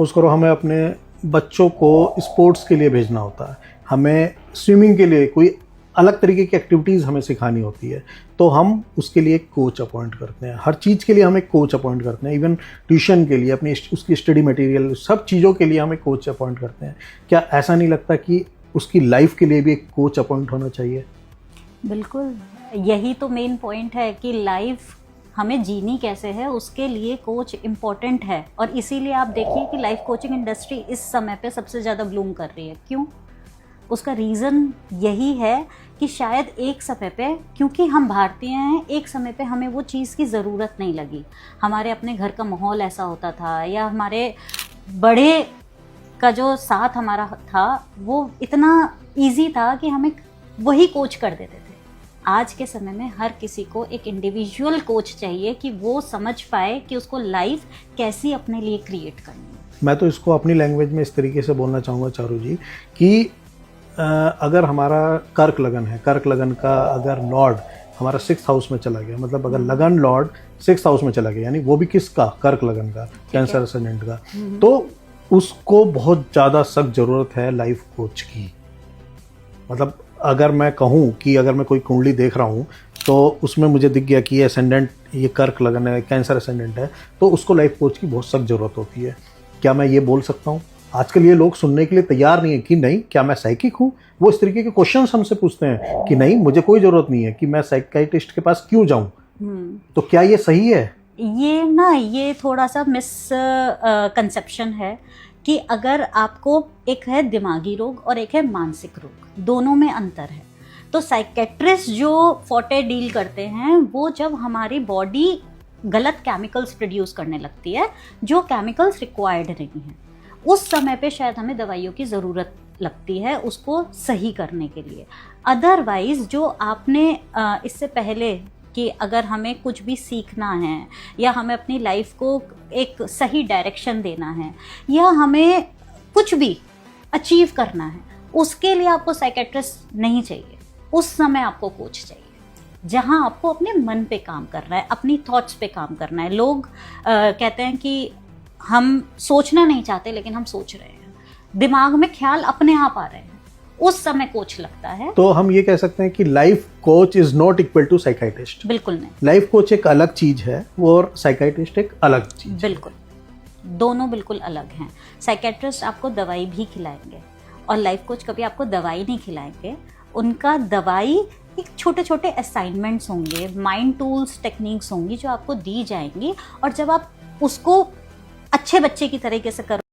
Suppose करो हमें अपने बच्चों को स्पोर्ट्स के लिए भेजना होता है, हमें स्विमिंग के लिए कोई अलग तरीके की एक्टिविटीज़ हमें सिखानी होती है, तो हम उसके लिए एक कोच अपॉइंट करते हैं। हर चीज़ के लिए हम एक कोच अपॉइंट करते हैं, इवन ट्यूशन के लिए, अपनी उसकी स्टडी मटेरियल, सब चीज़ों के लिए हम एक कोच अपॉइंट करते हैं। क्या ऐसा नहीं लगता कि उसकी लाइफ के लिए भी एक कोच अपॉइंट होना चाहिए? बिल्कुल, यही तो मेन पॉइंट है कि लाइफ हमें जीनी कैसे है उसके लिए कोच इम्पॉर्टेंट है। और इसीलिए आप देखिए कि लाइफ कोचिंग इंडस्ट्री इस समय पे सबसे ज़्यादा ब्लूम कर रही है। क्यों? उसका रीज़न यही है कि शायद एक समय पे, क्योंकि हम भारतीय हैं, एक समय पे हमें वो चीज़ की ज़रूरत नहीं लगी। हमारे अपने घर का माहौल ऐसा होता था, या हमारे बड़े का जो साथ हमारा था वो इतना इजी था कि हमें वही कोच कर देते थे। आज के समय में हर किसी को एक इंडिविजुअल कोच चाहिए कि वो समझ पाए कि उसको लाइफ कैसी अपने लिए क्रिएट करनी है। मैं तो इसको अपनी लैंग्वेज में इस तरीके से बोलना चाहूँगा चारू जी कि अगर हमारा कर्क लगन है, कर्क लगन का अगर लॉर्ड हमारा 6th हाउस में चला गया, मतलब अगर लगन लॉर्ड 6th हाउस में चला गया, यानी वो भी किसका, कर्क लगन का, कैंसर असेंडेंट का, तो उसको बहुत ज़्यादा सख्त ज़रूरत है लाइफ कोच की। मतलब अगर मैं कहूँ कि अगर मैं कोई कुंडली देख रहा हूँ तो उसमें मुझे दिख गया कि ये असेंडेंट, ये कर्क लगन है, कैंसर असेंडेंट है, तो उसको लाइफ कोच की बहुत सख्त ज़रूरत होती है। क्या मैं ये बोल सकता हूँ? आजकल ये लोग सुनने के लिए तैयार नहीं है कि नहीं क्या मैं साइकिक हूँ। वो इस तरीके के क्वेश्चंस हमसे पूछते हैं कि नहीं मुझे कोई ज़रूरत नहीं है कि मैं साइकियाट्रिस्ट के पास क्यों जाऊँ। तो क्या ये सही है? ये थोड़ा सा मिस कंसेप्शन है कि अगर आपको, एक है दिमागी रोग और एक है मानसिक रोग, दोनों में अंतर है। तो साइकेट्रिस्ट जो फोटे डील करते हैं वो जब हमारी बॉडी गलत केमिकल्स प्रोड्यूस करने लगती है जो केमिकल्स रिक्वायर्ड नहीं हैं, उस समय पे शायद हमें दवाइयों की ज़रूरत लगती है उसको सही करने के लिए। अदरवाइज जो आपने इससे पहले कि अगर हमें कुछ भी सीखना है या हमें अपनी लाइफ को एक सही डायरेक्शन देना है या हमें कुछ भी अचीव करना है, उसके लिए आपको साइकेट्रिस्ट नहीं चाहिए। उस समय आपको कोच चाहिए जहां आपको अपने मन पे काम करना है, अपनी थॉट्स पे काम करना है। लोग कहते हैं कि हम सोचना नहीं चाहते लेकिन हम सोच रहे हैं, दिमाग में ख्याल अपने आप आ रहे हैं, उस समय कोच लगता है। तो हम ये कह सकते हैं कि life coach is not equal to psychiatrist. बिल्कुल नहीं, लाइफ कोच एक अलग चीज है और साइकाइट्रिस्ट एक अलग चीज। बिल्कुल, दोनों बिल्कुल अलग हैं। साइकेट्रिस्ट आपको दवाई भी खिलाएंगे और लाइफ कोच कभी आपको दवाई नहीं खिलाएंगे। उनका दवाई एक छोटे छोटे असाइनमेंट्स होंगे, माइंड टूल्स, टेक्निक्स होंगी जो आपको दी जाएंगी, और जब आप उसको अच्छे बच्चे की तरीके से करो